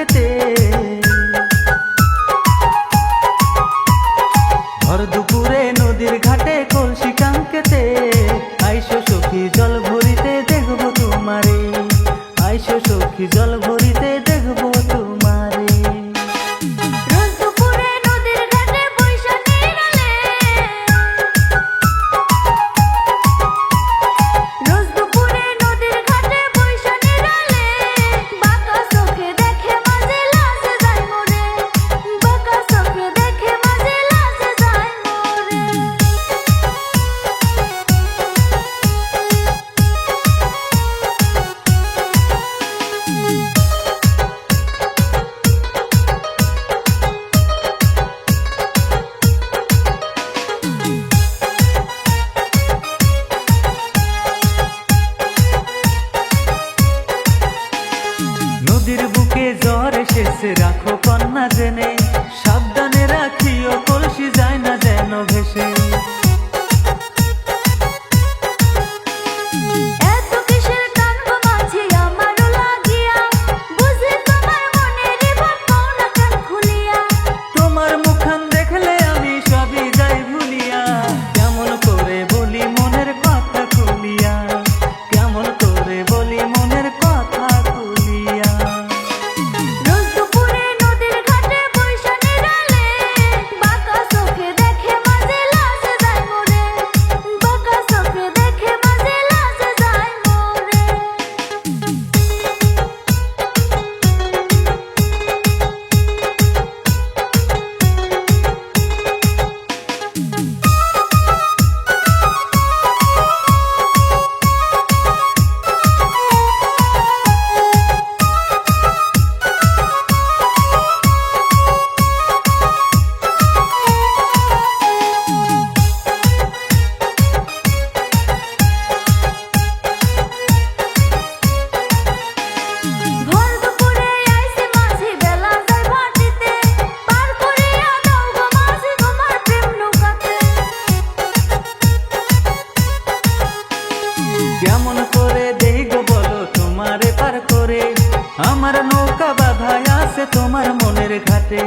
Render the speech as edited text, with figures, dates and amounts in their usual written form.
কাঙ্কেতে। ভর দুপুরে নদীর ঘাটে কলসি কাঙ্কেতে, আইসো সখী জল ভরিতে দেখবো তোমারে, আইসো সখী জল ভরিতে দেখবো তোমারে। নদীর বুকে জ্বর এসেছে রাখো কন্যা জেনে, সাবধানে রাখিও কলসি যায় না যেন ভেসে। তোমার মুখান দেখলে আমি সবই যাই ভুলিয়া, কেমন করে বলি মনের কথা খুলিয়া, কেমন করে বলি মনের কথা খুলিয়া। কেমন করে দেখব বলো তোমারে পার করে, আমার নৌকা বাঁধা আছে তোমার মনের ঘাটে।